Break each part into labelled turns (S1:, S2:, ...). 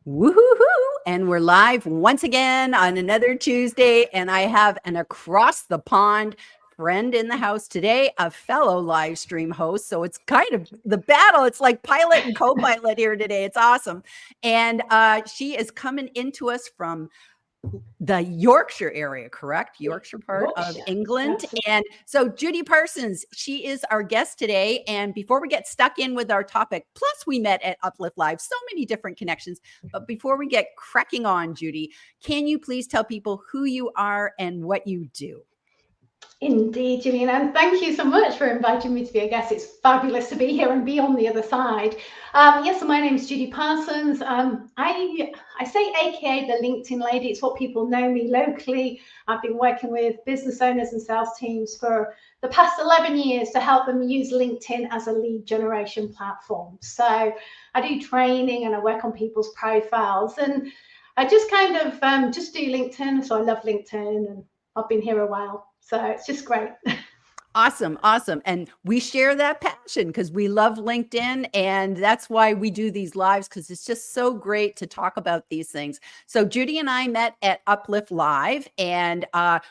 S1: Woohoo! And we're live once again on another Tuesday. And I have an across the pond friend in the house today, a fellow live stream host. So it's kind of the battle. It's like pilot and co-pilot here today. It's awesome. And she is coming into us from the Yorkshire area, correct? Yorkshire part of England.
S2: Absolutely.
S1: And so Judy Parsons, she is our guest today. And before we get stuck in with our topic, plus we met at Uplift Live, so many different connections. But before we get cracking on, Judy, can you please tell people who you are and what you do?
S2: Indeed, Gillian, and thank you so much for inviting me to be a guest. It's fabulous to be here and be on the other side. Yes, so my name is Judy Parsons. I say AKA the LinkedIn lady. It's what people know me locally. I've been working with business owners and sales teams for the past 11 years to help them use LinkedIn as a lead generation platform. So I do training and I work on people's profiles, and I just kind of just do LinkedIn. So I love LinkedIn, and I've been here a while. So it's just great.
S1: Awesome. Awesome. And we share that passion because we love LinkedIn. And that's why we do these lives, because it's just so great to talk about these things. So Judy and I met at Uplift Live, and it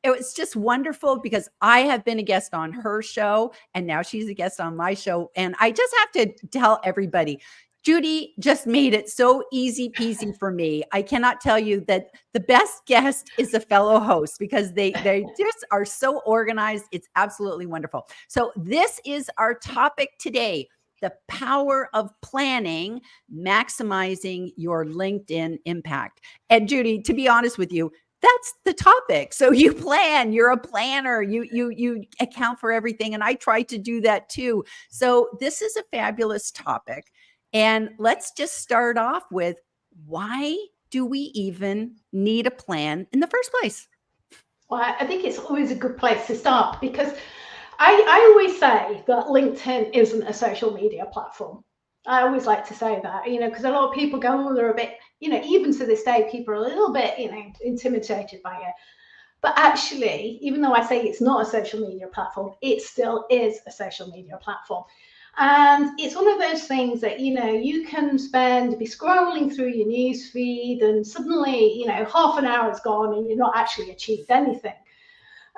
S1: was just wonderful because I have been a guest on her show and now she's a guest on my show. And I just have to tell everybody, Judy just made it so easy peasy for me. I cannot tell you that the best guest is a fellow host because they just are so organized. It's absolutely wonderful. So this is our topic today, the power of planning, maximizing your LinkedIn impact. And Judy, to be honest with you, that's the topic. So you plan, you're a planner, you account for everything. And I try to do that too. So this is a fabulous topic. And let's just start off with, why do we even need a plan in the first place?
S2: Well, I think it's always a good place to start because I always say that LinkedIn isn't a social media platform. I always like to say that, because a lot of people go, oh, they're a bit, even to this day, people are a little bit, intimidated by it. But actually, even though I say it's not a social media platform, it still is a social media platform. And it's one of those things that, you can be scrolling through your news feed and suddenly, half an hour is gone and you're not actually achieved anything.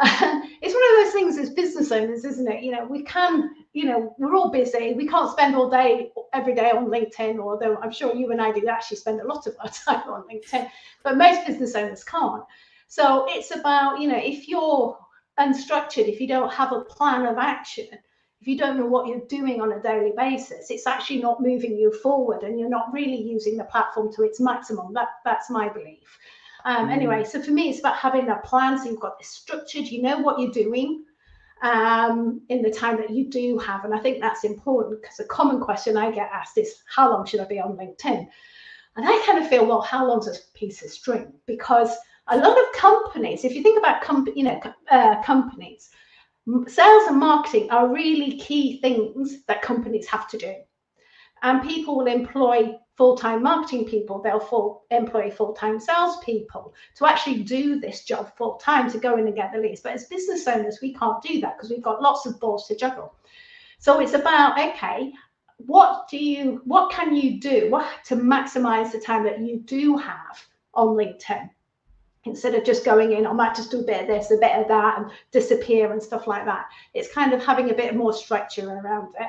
S2: It's one of those things as business owners, isn't it? We can, we're all busy. We can't spend all day, every day on LinkedIn, although I'm sure you and I do actually spend a lot of our time on LinkedIn, but most business owners can't. So it's about, if you're unstructured, if you don't have a plan of action, if you don't know what you're doing on a daily basis, it's actually not moving you forward and you're not really using the platform to its maximum. That's my belief. Anyway, so for me, it's about having a plan. So you've got this structured, you know what you're doing in the time that you do have. And I think that's important because a common question I get asked is, how long should I be on LinkedIn? And I kind of feel, well, how long's a piece of string? Because a lot of companies, if you think about companies, sales and marketing are really key things that companies have to do. And people will employ full-time marketing people, they'll employ full-time salespeople to actually do this job full-time, to go in and get the leads. But as business owners, we can't do that because we've got lots of balls to juggle. So it's about, okay, what can you do to maximize the time that you do have on LinkedIn? Instead of just going in, I might just do a bit of this, a bit of that, and disappear and stuff like that. It's kind of having a bit more structure around it.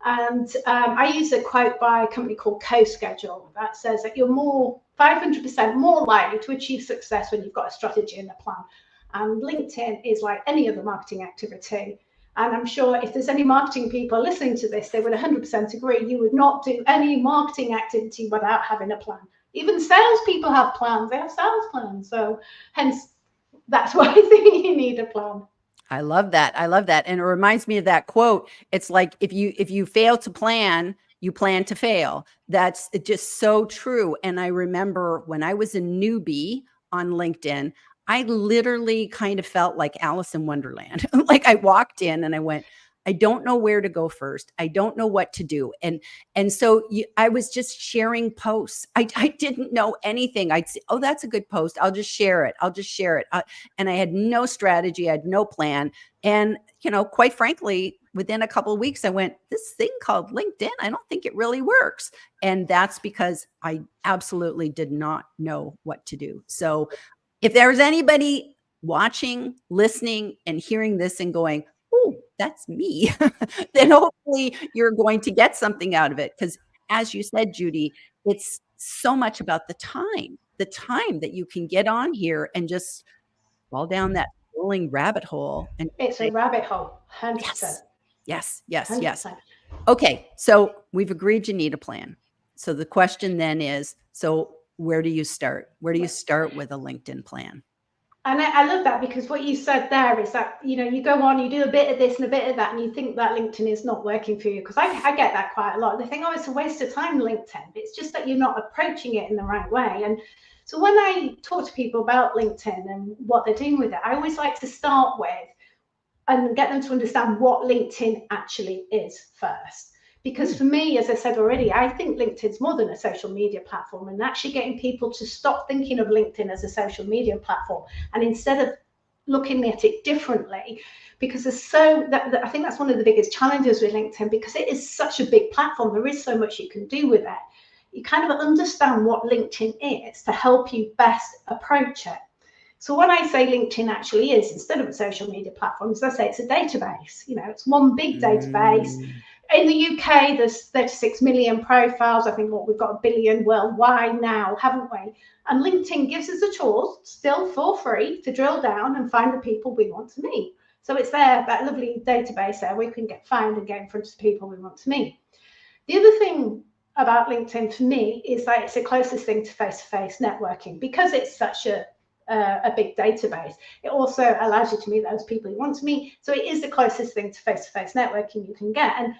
S2: And I use a quote by a company called CoSchedule that says that you're 500% more likely to achieve success when you've got a strategy and a plan. And LinkedIn is like any other marketing activity. And I'm sure if there's any marketing people listening to this, they would 100% agree. You would not do any marketing activity without having a plan. Even salespeople have plans. They have sales plans. So hence, that's why I think you need a plan.
S1: I love that. I love that. And it reminds me of that quote. It's like, if you fail to plan, you plan to fail. That's just so true. And I remember when I was a newbie on LinkedIn, I literally kind of felt like Alice in Wonderland. Like I walked in and I went, I don't know where to go first. I don't know what to do. And so I was just sharing posts. I didn't know anything. I'd say, oh, that's a good post. I'll just share it. I'll just share it. And I had no strategy. I had no plan. And, quite frankly, within a couple of weeks, I went, this thing called LinkedIn, I don't think it really works. And that's because I absolutely did not know what to do. So if there's anybody watching, listening, and hearing this and going, oh, that's me, then hopefully you're going to get something out of it. Because as you said, Judy, it's so much about the time that you can get on here and just fall down that rolling rabbit hole. And
S2: It's a rabbit hole, 100%.
S1: Yes, yes, yes,
S2: 100%.
S1: yes. Okay, so we've agreed you need a plan. So the question then is, so where do you start? Where do you start with a LinkedIn plan?
S2: And I love that, because what you said there is that, you go on, you do a bit of this and a bit of that, and you think that LinkedIn is not working for you. Because I get that quite a lot. They think, oh, it's a waste of time, LinkedIn. It's just that you're not approaching it in the right way. And so when I talk to people about LinkedIn and what they're doing with it, I always like to start with and get them to understand what LinkedIn actually is first. Because for me, as I said already, I think LinkedIn's more than a social media platform, and actually getting people to stop thinking of LinkedIn as a social media platform, and instead of looking at it differently, because I think that's one of the biggest challenges with LinkedIn, because it is such a big platform. There is so much you can do with it. You kind of understand what LinkedIn is to help you best approach it. So when I say LinkedIn actually is, instead of a social media platform, as I say, it's a database. It's one big database. In the UK, there's 36 million profiles. I think we've got 1 billion worldwide now, haven't we? And LinkedIn gives us the tools, still for free, to drill down and find the people we want to meet. So it's there, that lovely database there, we can get found and get in front of the people we want to meet. The other thing about LinkedIn for me is that it's the closest thing to face-to-face networking, because it's such a big database. It also allows you to meet those people you want to meet. So it is the closest thing to face-to-face networking you can get. And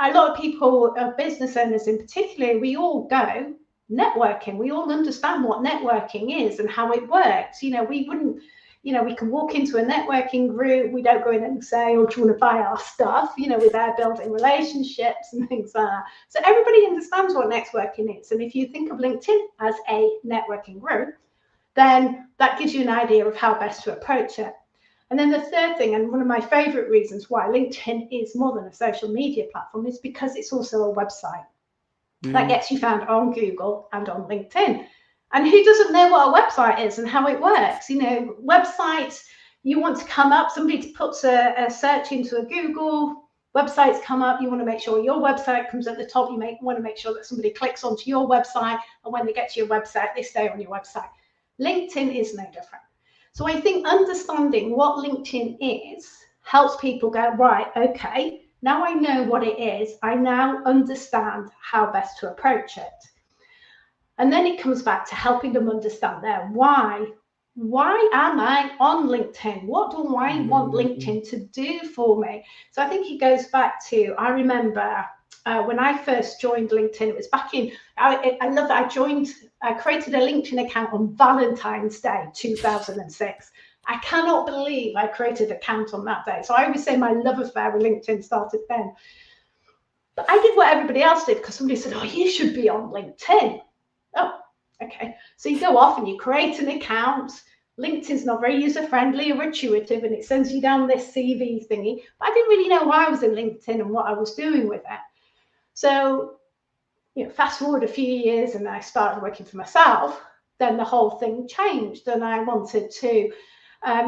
S2: a lot of people, business owners in particular, we all go networking. We all understand what networking is and how it works. We wouldn't, we can walk into a networking group. We don't go in and say, oh, do you want to buy our stuff? We're there building relationships and things like that. So everybody understands what networking is. And if you think of LinkedIn as a networking group, then that gives you an idea of how best to approach it. And then the third thing, and one of my favorite reasons why LinkedIn is more than a social media platform, is because it's also a website that gets you found on Google and on LinkedIn. And who doesn't know what a website is and how it works? Websites, you want to come up, somebody puts a search into a Google, websites come up, you want to make sure your website comes at the top, you want to make sure that somebody clicks onto your website, and when they get to your website, they stay on your website. LinkedIn is no different. So I think understanding what LinkedIn is helps people go, right, okay, now I know what it is. I now understand how best to approach it. And then it comes back to helping them understand their why. Why am I on LinkedIn? What do I want LinkedIn to do for me? So I think it goes back to, I remember when I first joined LinkedIn, it was back in, I love that I created a LinkedIn account on Valentine's Day, 2006. I cannot believe I created an account on that day. So I always say my love affair with LinkedIn started then. But I did what everybody else did, because somebody said, oh, you should be on LinkedIn. Oh, okay. So you go off and you create an account. LinkedIn's not very user-friendly or intuitive, and it sends you down this CV thingy. But I didn't really know why I was in LinkedIn and what I was doing with it. So, fast forward a few years and I started working for myself, then the whole thing changed, and I wanted to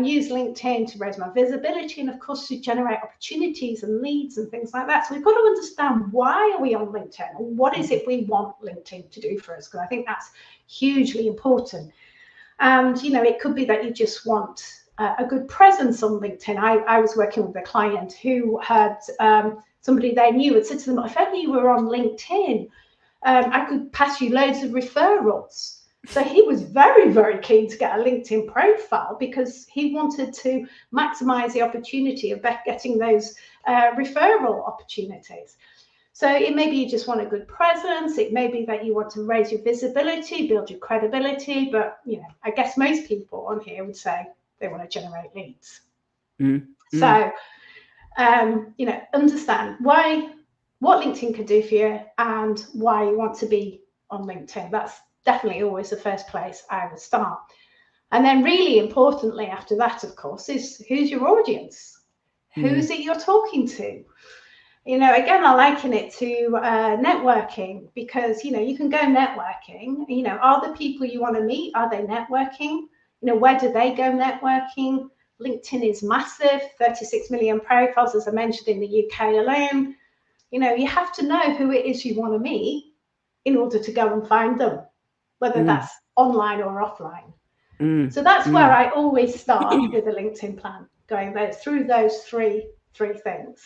S2: use LinkedIn to raise my visibility and, of course, to generate opportunities and leads and things like that. So we've got to understand, why are we on LinkedIn, and what is it we want LinkedIn to do for us? Because I think that's hugely important. And, it could be that you just want a good presence on LinkedIn. I was working with a client who had somebody they knew had said to them, if only you were on LinkedIn, I could pass you loads of referrals. So he was very, very keen to get a LinkedIn profile, because he wanted to maximize the opportunity of getting those referral opportunities. So it may be you just want a good presence. It may be that you want to raise your visibility, build your credibility. But, I guess most people on here would say they want to generate leads. So understand what LinkedIn can do for you and why you want to be on LinkedIn. That's definitely always the first place I would start. And then really importantly after that, of course, is who's your audience? Who's it you're talking to? Again, I liken it to networking, because, you can go networking, are the people you want to meet, are they networking? Where do they go networking? LinkedIn is massive, 36 million profiles, as I mentioned, in the UK alone. You have to know who it is you want to meet in order to go and find them, whether that's online or offline. So that's where I always start with a LinkedIn plan, going through those three things.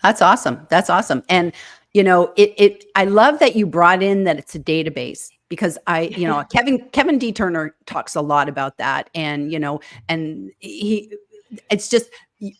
S1: That's awesome. That's awesome. And I love that you brought in that it's a database, because Kevin D. Turner talks a lot about that. And, and it's just,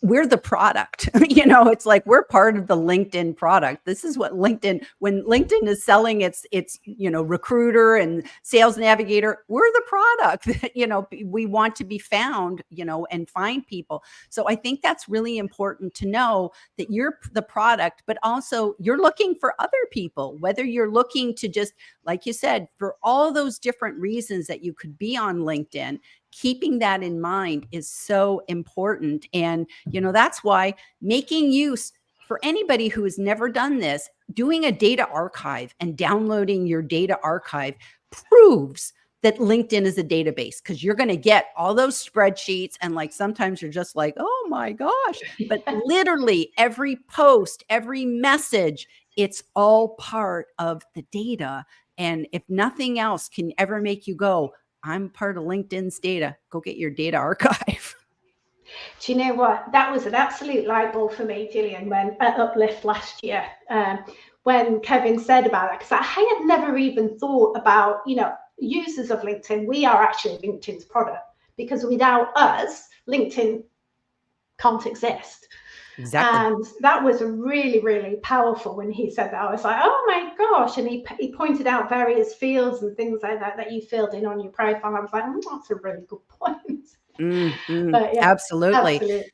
S1: we're the product. It's like we're part of the LinkedIn product. This is what when LinkedIn is selling its recruiter and sales navigator, we're the product that we want to be found, and find people. So I think that's really important to know, that you're the product, but also you're looking for other people, whether you're looking to just, like you said, for all those different reasons that you could be on LinkedIn. Keeping that in mind is so important. And, that's why making use, for anybody who has never done this, doing a data archive and downloading your data archive proves that LinkedIn is a database, because you're going to get all those spreadsheets. And like, sometimes you're just like, oh my gosh, but literally every post, every message, it's all part of the data. And if nothing else can ever make you go, I'm part of LinkedIn's data, go get your data archive.
S2: Do you know what? That was an absolute light bulb for me, Gillian, when at Uplift last year, when Kevin said about it, because I had never even thought about, users of LinkedIn. We are actually LinkedIn's product, because without us, LinkedIn can't exist.
S1: Exactly.
S2: And that was really, really powerful when he said that. I was like, oh my gosh. And he pointed out various fields and things like that you filled in on your profile. I was like, that's a really good point. But yeah,
S1: absolutely.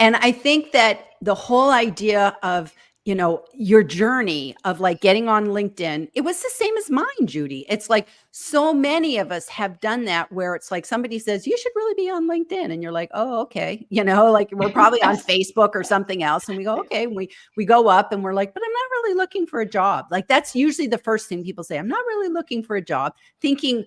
S1: And I think that the whole idea of, your journey of like getting on LinkedIn, it was the same as mine, Judy. It's like, so many of us have done that, where it's like somebody says, you should really be on LinkedIn. And you're like, oh, okay. Like we're probably on Facebook or something else. And we go, okay. And we go up and we're like, but I'm not really looking for a job. Like, that's usually the first thing people say. I'm not really looking for a job, thinking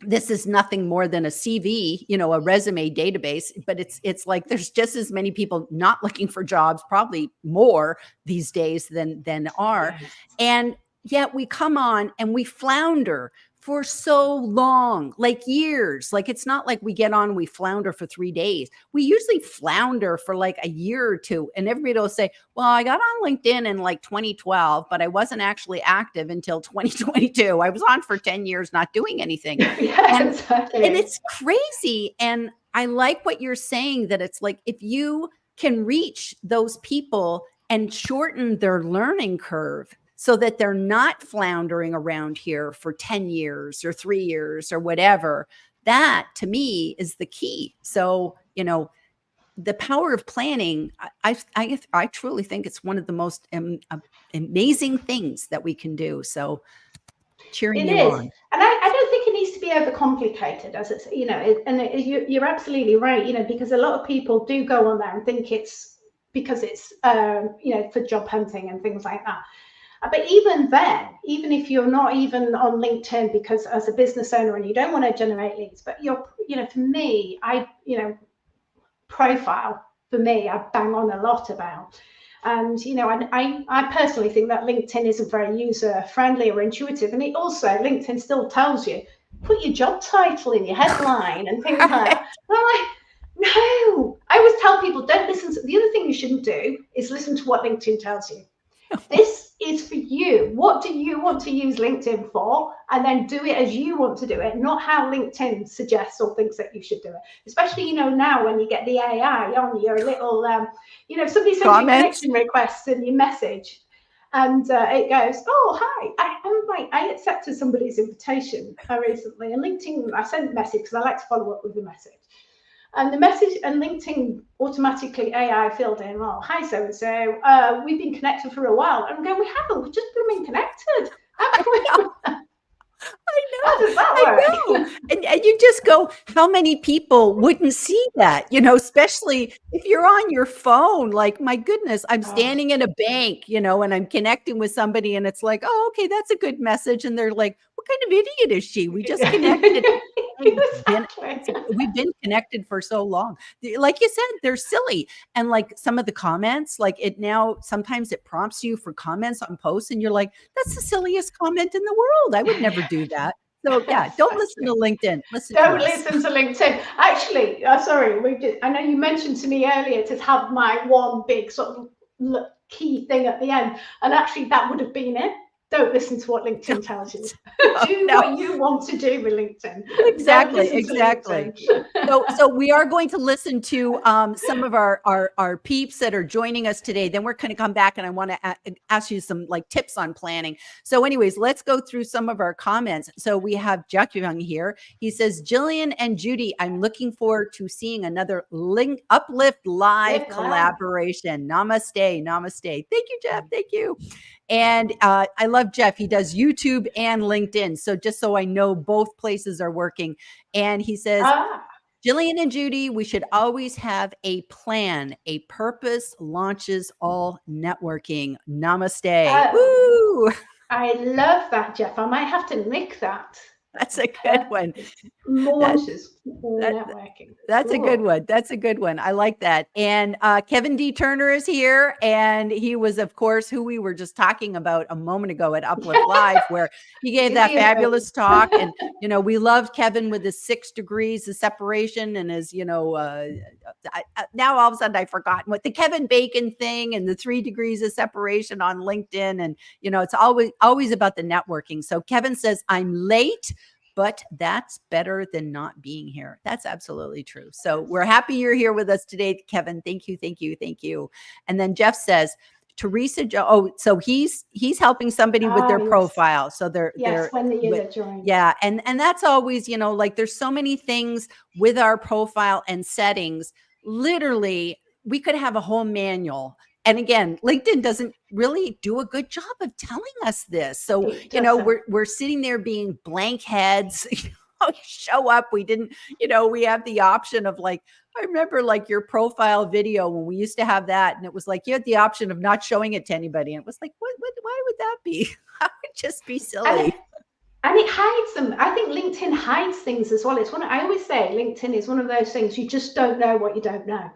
S1: this is nothing more than a CV, a resume database. But it's like, there's just as many people not looking for jobs, probably more these days than are.
S2: Yes.
S1: And yet we come on and we flounder for so long, like years. Like, it's not like we get on, we flounder for 3 days. We usually flounder for like a year or two. And everybody will say, well, I got on LinkedIn in like 2012, but I wasn't actually active until 2022. I was on for 10 years, not doing anything.
S2: Yeah, exactly.
S1: And it's crazy. And I like what you're saying, that it's like, if you can reach those people and shorten their learning curve, so that they're not floundering around here for 10 years or 3 years or whatever, that to me is the key. So, the power of planning, I truly think it's one of the most amazing things that we can do. So cheering you on.
S2: And I don't think it needs to be overcomplicated, as it's, you're absolutely right, because a lot of people do go on there and think it's because it's, for job hunting and things like that. But even then, even if you're not even on LinkedIn because as a business owner and you don't want to generate leads, but for me, profile, for me, I bang on a lot about. And, I personally think that LinkedIn isn't very user friendly or intuitive. And it also, LinkedIn still tells you, put your job title in your headline and things like that. And I'm like, no, I always tell people, don't listen to, the other thing you shouldn't do is listen to what LinkedIn tells you. This is for you. What do you want to use LinkedIn for? And then do it as you want to do it, not how LinkedIn suggests or thinks that you should do it. Especially, now when you get the AI on your little, somebody sends you a connection request in your message, and it goes, oh, hi, I accepted somebody's invitation recently. And LinkedIn, I sent a message because I like to follow up with the message. And the message and LinkedIn automatically AI filled in, well, hi, so-and-so, we've been connected for a while. And I'm going, we haven't, we've just been connected. How can we? How does that
S1: I
S2: work?
S1: know. And you just go, how many people wouldn't see that? Especially if you're on your phone, like, my goodness, I'm standing in a bank, and I'm connecting with somebody and it's like, oh, okay, that's a good message. And they're like, what kind of idiot is she? We just connected.
S2: Exactly.
S1: We've been connected for so long. Like you said, they're silly. And like some of the comments, like sometimes it prompts you for comments on posts and you're like, that's the silliest comment in the world. I would never do that. So yeah, don't listen to LinkedIn. Listen to
S2: Don't
S1: us.
S2: listen to LinkedIn. Actually, sorry, I know you mentioned to me earlier to have my one big sort of key thing at the end, and actually that would have been it. Don't listen to what LinkedIn tells you. Do what you want to do with LinkedIn.
S1: Exactly. So we are going to listen to some of our peeps that are joining us today. Then we're going to come back and I want to ask you some like tips on planning. So anyways, let's go through some of our comments. So we have Jack Young here. He says, Jillian and Judy, I'm looking forward to seeing another Uplift Live collaboration. Namaste. Namaste. Thank you, Jeff. Thank you. And I love Jeff. He does YouTube and LinkedIn. So just so I know both places are working. And he says, Jillian and Judy, we should always have a plan. A purpose launches all networking. Namaste. Woo!
S2: I love that, Jeff. I might have to nick that.
S1: That's a good one.
S2: Launches networking.
S1: That's a good one. That's a good one. I like that. And Kevin D. Turner is here. And he was, of course, who we were just talking about a moment ago at Uplift Live, where he gave that fabulous talk. And, we loved Kevin with his 6 degrees of separation and his, now all of a sudden I've forgotten what the Kevin Bacon thing and the 3 degrees of separation on LinkedIn. And, it's always about the networking. So Kevin says, I'm late, but that's better than not being here. That's absolutely true. So we're happy you're here with us today, Kevin. Thank you, thank you, thank you. And then Jeff says, Teresa, so he's helping somebody with their profile. So they're
S2: when the user joins.
S1: Yeah, and that's always, like there's so many things with our profile and settings. Literally, we could have a whole manual. And again, LinkedIn doesn't really do a good job of telling us this. So, we're sitting there being blank heads, show up. We didn't, we have the option of like, I remember like your profile video when we used to have that. And it was like, you had the option of not showing it to anybody. And it was like, why would that be? That would just be silly.
S2: And it hides them. I think LinkedIn hides things as well. I always say LinkedIn is one of those things you just don't know what you don't know.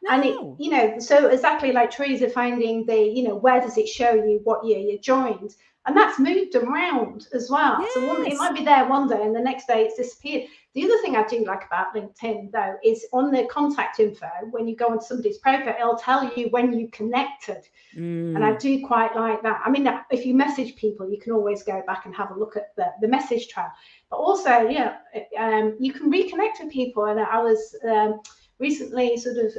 S2: No. And it, so exactly like Teresa finding where does it show you what year you joined? And that's moved around as well. Yes. So it might be there one day and the next day it's disappeared. The other thing I do like about LinkedIn though is on the contact info, when you go on somebody's profile, it'll tell you when you connected. And I do quite like that. I mean, if you message people, you can always go back and have a look at the message trail. But also, you can reconnect with people. And I was recently sort of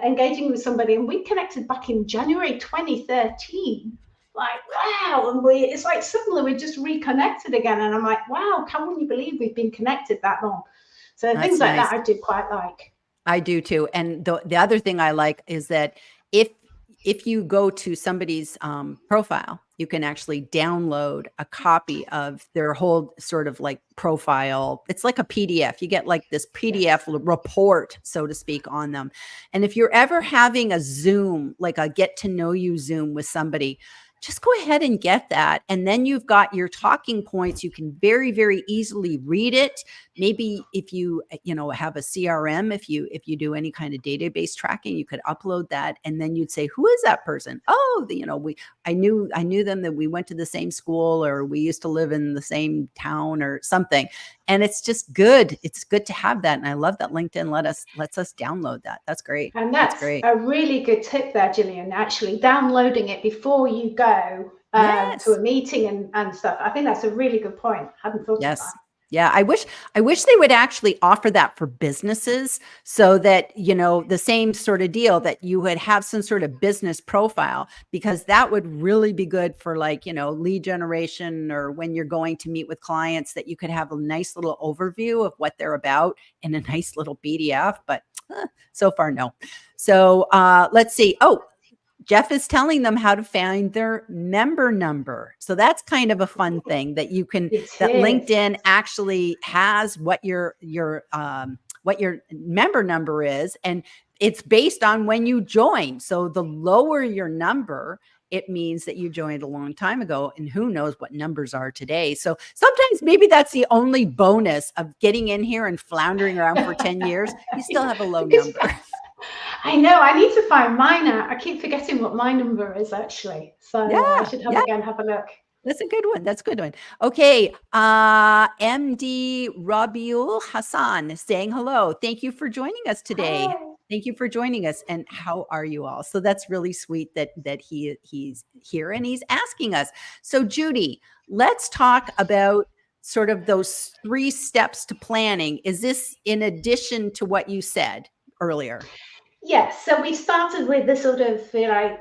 S2: engaging with somebody, and we connected back in January 2013. Like, wow. And it's like suddenly we're just reconnected again. And I'm like, wow, can you believe we've been connected that long? So that's things like that I do quite like.
S1: I do too. And the other thing I like is that if you go to somebody's profile, you can actually download a copy of their whole sort of like profile. It's like a PDF. You get like this PDF report, so to speak, on them. And if you're ever having a Zoom, like a get to know you Zoom with somebody, just go ahead and get that. And then you've got your talking points. You can very, very easily read it. Maybe if you have a CRM, if you do any kind of database tracking, you could upload that. And then you'd say, who is that person? Oh, I knew them, that we went to the same school, or we used to live in the same town or something. And it's just good. It's good to have that. And I love that LinkedIn lets us download that. That's great.
S2: And that's great. A really good tip there, Jillian, actually downloading it before you go to a meeting and stuff. I think that's a really good point. I hadn't thought of that.
S1: Yeah, I wish they would actually offer that for businesses so that, you know, the same sort of deal that you would have some sort of business profile, because that would really be good for, like, you know, lead generation, or when you're going to meet with clients, that you could have a nice little overview of what they're about in a nice little PDF, but so far no. So let's see. Oh, Jeff is telling them how to find their member number. So that's kind of a fun thing that you can,
S2: It
S1: that
S2: is.
S1: LinkedIn actually has what what your member number is, and it's based on when you join. So the lower your number, it means that you joined a long time ago, and who knows what numbers are today. So sometimes maybe that's the only bonus of getting in here and floundering around for 10 years. You still have a low
S2: Because
S1: number.
S2: I know I need to find mine out. I keep forgetting what my number is actually. So I
S1: Yeah.
S2: should
S1: Yeah.
S2: have a look.
S1: That's a good one. That's a good one. Okay. MD Rabiul Hassan is saying hello. Thank you for joining us today.
S2: Hi.
S1: Thank you for joining us. And how are you all? So that's really sweet that he's here and he's asking us. So Judy, let's talk about sort of those 3 steps to planning. Is this in addition to what you said earlier?
S2: Yes, so we started with the sort of, you know,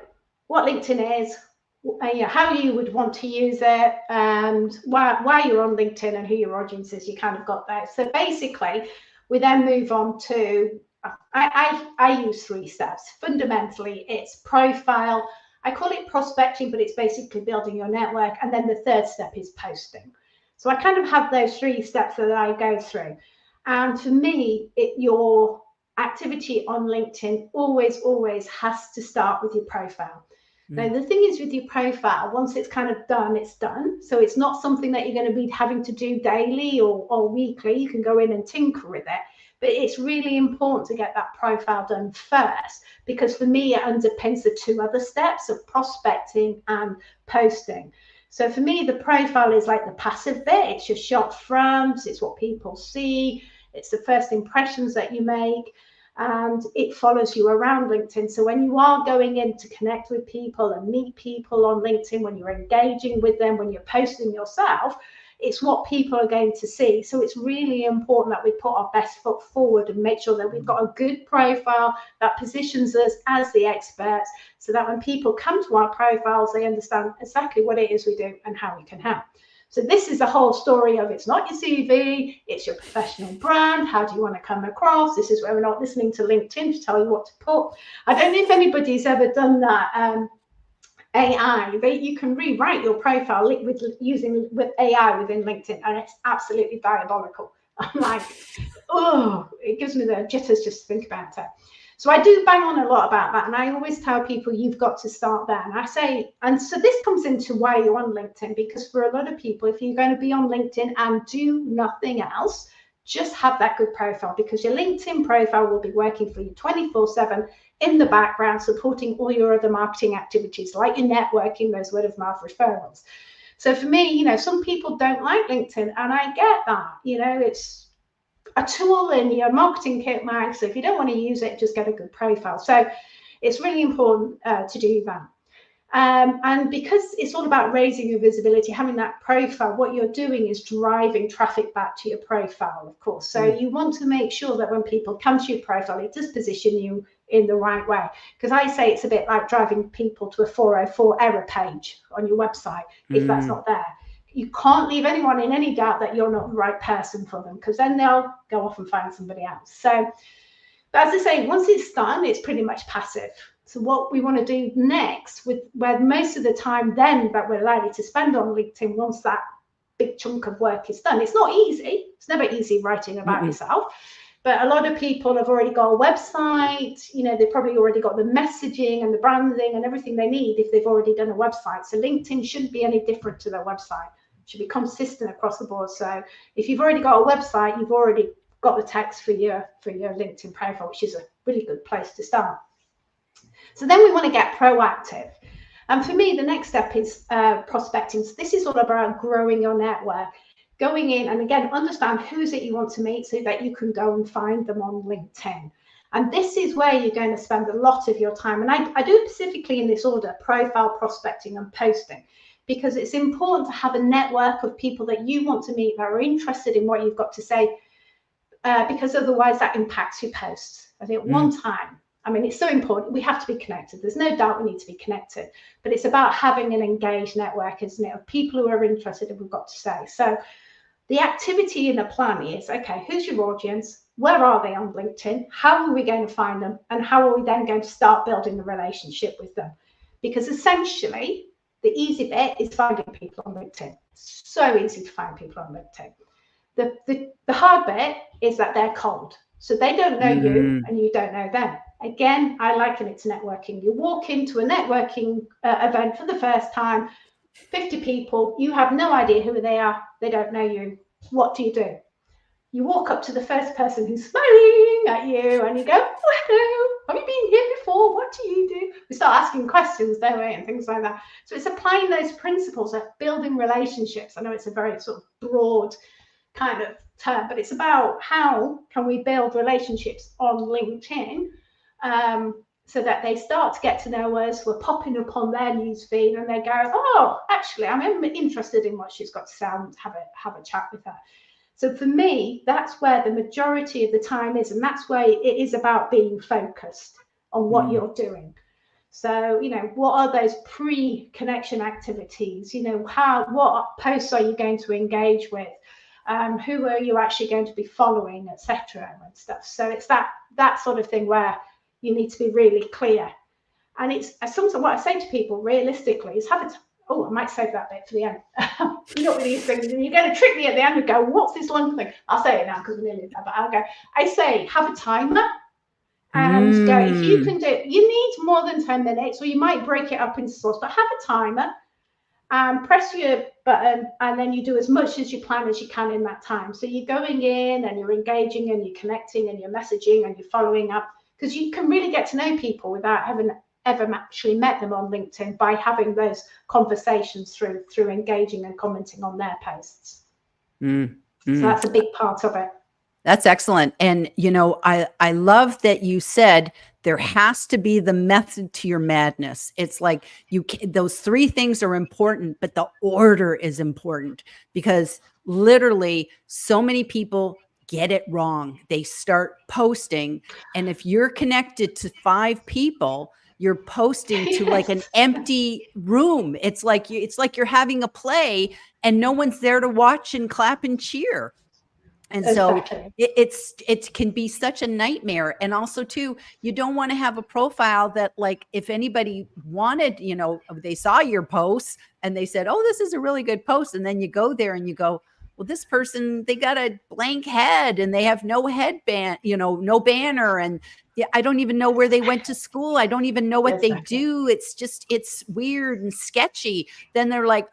S2: what LinkedIn is, how you would want to use it, and why you're on LinkedIn and who your audience is. You kind of got that. So basically, we then move on to, I use 3 steps. Fundamentally, it's profile. I call it prospecting, but it's basically building your network. And then the 3rd step is posting. So I kind of have those 3 steps that I go through. And for me, your activity on LinkedIn always has to start with your profile. Now, the thing is with your profile, once it's kind of done, it's done. So it's not something that you're going to be having to do daily or weekly. You can go in and tinker with it. But it's really important to get that profile done first, because for me, it underpins the 2 other steps of prospecting and posting. So for me, the profile is like the passive bit. It's your shop front. It's what people see. It's the first impressions that you make, and it follows you around LinkedIn. So when you are going in to connect with people and meet people on LinkedIn, when you're engaging with them, when you're posting yourself, it's what people are going to see. So it's really important that we put our best foot forward and make sure that we've got a good profile that positions us as the experts, so that when people come to our profiles, they understand exactly what it is we do and how we can help. So this is the whole story of, it's not your CV, it's your professional brand. How do you want to come across? This is where we're not listening to LinkedIn to tell you what to put. I don't know if anybody's ever done that. AI, you can rewrite your profile with AI within LinkedIn, and it's absolutely diabolical. I'm like, oh, it gives me the jitters just to think about it. So I do bang on a lot about that. And I always tell people, you've got to start there. And I say, and so this comes into why you're on LinkedIn, because for a lot of people, if you're going to be on LinkedIn and do nothing else, just have that good profile, because your LinkedIn profile will be working for you 24/7 in the background, supporting all your other marketing activities, like your networking, those word of mouth referrals. So for me, you know, some people don't like LinkedIn, and I get that. You know, it's a tool in your marketing kit bag. So if you don't want to use it, just get a good profile. So it's really important to do that. And because it's all about raising your visibility, having that profile, what you're doing is driving traffic back to your profile, of course. So you want to make sure that when people come to your profile, it does position you in the right way. Because I say it's a bit like driving people to a 404 error page on your website if that's not there. You can't leave anyone in any doubt that you're not the right person for them, because then they'll go off and find somebody else. So, but as I say, once it's done, it's pretty much passive. So what we want to do next, with where most of the time then that we're likely to spend on LinkedIn, once that big chunk of work is done, it's not easy. It's never easy writing about yourself. But a lot of people have already got a website. You know, they've probably already got the messaging and the branding and everything they need if they've already done a website. So LinkedIn shouldn't be any different to their website. It should be consistent across the board. So if you've already got a website, you've already got the text for your LinkedIn profile, which is a really good place to start. So then we want to get proactive. And for me, the next step is prospecting. So this is all about growing your network, going in and again, understand who's it you want to meet so that you can go and find them on LinkedIn. And this is where you're going to spend a lot of your time. And I do it specifically in this order: profile, prospecting, and posting. because it's important to have a network of people that you want to meet that are interested in what you've got to say, because otherwise that impacts your posts. I think one time, I mean, it's so important. We have to be connected. There's no doubt we need to be connected, but it's about having an engaged network, isn't it, of people who are interested in what we've got to say. So the activity in a plan is, okay, who's your audience? Where are they on LinkedIn? How are we going to find them? And how are we then going to start building the relationship with them? Because essentially, the easy bit is finding people on LinkedIn. It's so easy to find people on LinkedIn. The hard bit is that they're cold. So they don't know you and you don't know them. Again, I liken it to networking. You walk into a networking event for the first time, 50 people, you have no idea who they are, they don't know you. What do? You walk up to the first person who's smiling at you and you go, oh, hello, have you been here before? What do you do? We start asking questions, don't we, and things like that. So it's applying those principles of building relationships. I know it's a very sort of broad kind of term, but it's about how can we build relationships on LinkedIn, so that they start to get to know us. We're popping up on their newsfeed and they go, oh, actually, I'm interested in what she's got to say, and have a chat with her. So for me, that's where the majority of the time is, and that's where it is about being focused on what you're doing. So, you know, what are those pre-connection activities? You know, what posts are you going to engage with? Who are you actually going to be following, etc. and stuff. So it's that sort of thing where you need to be really clear. And it's sometimes what I say to people realistically is I might save that bit for the end. You know, with these things, and you're going to trick me at the end and go, what's this long thing? I'll say it now because we're nearly there, but I'll go. I say, have a timer and go, if you can do, you need more than 10 minutes, or you might break it up into slots, but have a timer and press your button, and then you do as much as you plan as you can in that time. So you're going in and you're engaging and you're connecting and you're messaging and you're following up, because you can really get to know people without having ever actually met them on LinkedIn by having those conversations through engaging and commenting on their posts. So that's a big part of it.
S1: That's excellent. And, you know, I love that you said there has to be the method to your madness. It's like those three things are important, but the order is important, because literally so many people get it wrong. They start posting, and if you're connected to 5 people, you're posting to like an empty room. It's like you're having a play and no one's there to watch and clap and cheer. And so it can be such a nightmare. And also too, you don't want to have a profile that, like, if anybody wanted, you know, they saw your posts and they said, oh, this is a really good post. And then you go there and you go, well, this person, they got a blank head and they have no headband, you know, no banner. And I don't even know where they went to school. I don't even know what they do. It's just, it's weird and sketchy. Then they're like,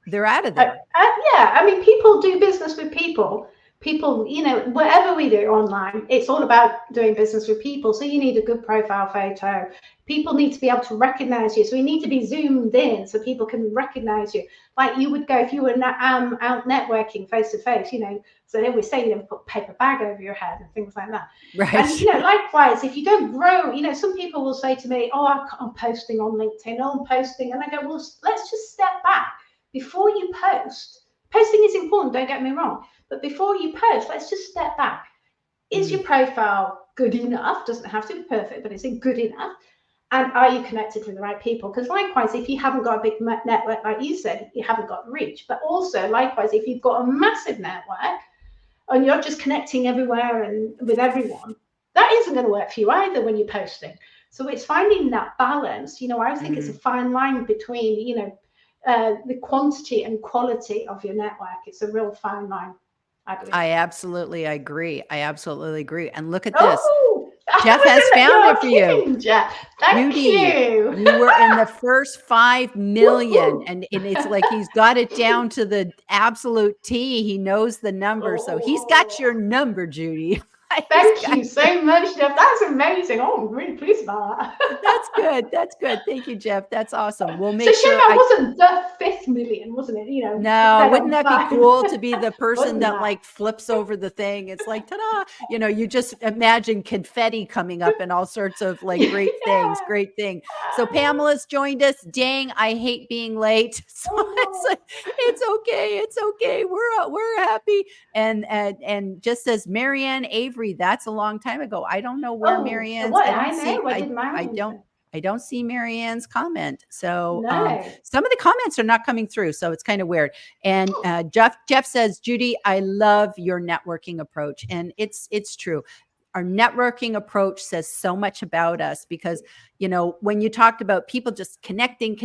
S1: they're out of there.
S2: Yeah. I mean, people do business with people. People, you know, whatever we do online, it's all about doing business with people. So you need a good profile photo. People need to be able to recognize you. So you need to be zoomed in so people can recognize you. Like you would go if you were out networking face to face, you know, so they always say you never put a paper bag over your head and things like that.
S1: Right.
S2: And, you know, likewise, if you don't grow, you know, some people will say to me, oh, I'm posting on LinkedIn, I'm posting. And I go, well, let's just step back. Before you post, posting is important, don't get me wrong. But before you post, let's just step back. Is your profile good enough? Doesn't have to be perfect, but is it good enough? And are you connected with the right people? Because likewise, if you haven't got a big network, like you said, you haven't got reach. But also, likewise, if you've got a massive network and you're just connecting everywhere and with everyone, that isn't going to work for you either when you're posting. So it's finding that balance. You know, I think it's a fine line between, you know, the quantity and quality of your network. It's a real fine line.
S1: I absolutely agree. And look at this. Jeff has found it for you.
S2: Jeff. Thank you.
S1: You were in the first 5 million, and it's like he's got it down to the absolute T. He knows the number. So he's got your number, Judy.
S2: Thank you so much, Jeff. That's amazing. Oh, I'm really pleased about that.
S1: That's good. That's good. Thank you, Jeff. That's awesome. We'll
S2: So
S1: make
S2: shame
S1: sure
S2: I wasn't the 5th million, wasn't it? You know,
S1: No,
S2: dead
S1: wouldn't
S2: on
S1: that be
S2: 5.
S1: cool to be the person
S2: Wasn't
S1: that
S2: that?
S1: like flips over the thing? It's like, ta-da! You know, you just imagine confetti coming up and all sorts of like great things,
S2: Yeah.
S1: great thing. So Pamela's joined us. Dang, I hate being late. So
S2: Oh, no.
S1: it's okay. It's okay. We're happy. And just as Marianne Avery, that's a long time ago. I don't know where
S2: Oh,
S1: Marianne's.
S2: what?
S1: I
S2: I
S1: don't
S2: know.
S1: see.
S2: What did
S1: I
S2: Marion
S1: don't.
S2: say?
S1: I don't see Marianne's comment. So
S2: No.
S1: some of the comments are not coming through. So it's kind of weird. And
S2: Oh,
S1: Jeff says, Judy, I love your networking approach. And it's true. Our networking approach says so much about us because, you know, when you talked about people just connecting,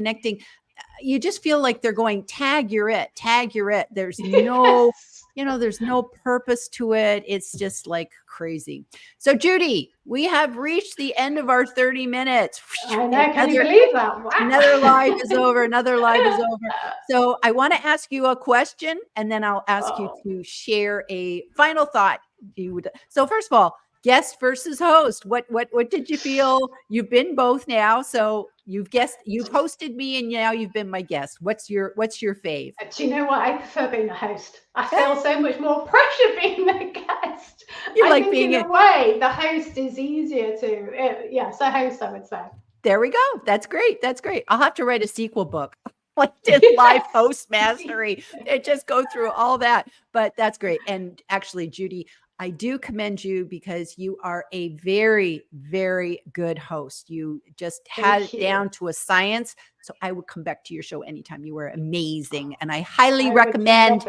S1: you just feel like they're going, tag, you're it, tag, you're it. There's no,
S2: yes.
S1: you know, there's no purpose to it. It's just like crazy. So Judy, we have reached the end of our 30 minutes.
S2: I know. Can you believe that? Wow.
S1: Another live is over. Another live is over. So I want to ask you a question, and then I'll ask you
S2: Oh.
S1: to share a final thought. So first of all, guest versus host. What did you feel? You've been both now, so you've hosted me, and now you've been my guest. What's your fave?
S2: Do you know what? I prefer being a host. I feel so much more pressure being a guest.
S1: You
S2: I
S1: like
S2: think
S1: being
S2: in a way, the host is easier to. Yes, a host, I would say.
S1: There we go. That's great. That's great. I'll have to write a sequel book. Like did live host mastery. It just go through all that. But that's great. And actually, Judy, I do commend you because you are a very, very good host. You just had it down to a science. So I would come back to your show anytime. You were amazing. And I highly recommend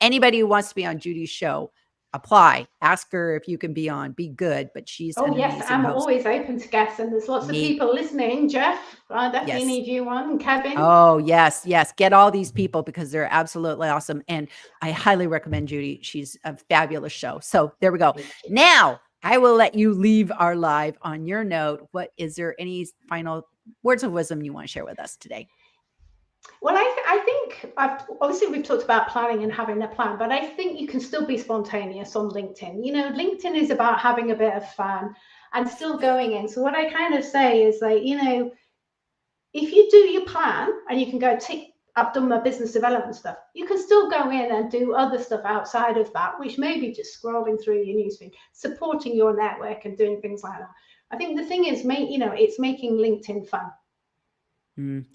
S1: anybody who wants to be on Judy's show, apply, ask her if you can be on, be good, but she's an
S2: yes,
S1: amazing
S2: I'm
S1: host.
S2: always open to guests, and there's lots of people listening. Jeff, I definitely need you on. Kevin.
S1: Oh, yes. Get all these people because they're absolutely awesome. And I highly recommend Judy. She's a fabulous show. So there we go. Now I will let you leave our live on your note. Is there any final words of wisdom you want to share with us today?
S2: Well, I think obviously we've talked about planning and having a plan, but I think you can still be spontaneous on LinkedIn. You know, LinkedIn is about having a bit of fun and still going in. So what I kind of say is like, you know, if you do your plan and you can go tick, I've done my business development stuff, you can still go in and do other stuff outside of that, which may be just scrolling through your newsfeed, supporting your network and doing things like that. I think the thing is, it's making LinkedIn fun.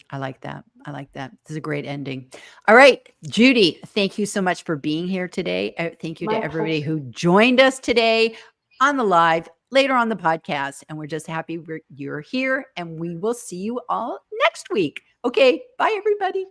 S1: I like that. This is a great ending. All right, Judy, thank you so much for being here today. Thank you to everybody who joined us today on the live, later on the podcast. And we're just happy you're here, and we will see you all next week. Okay, bye, everybody.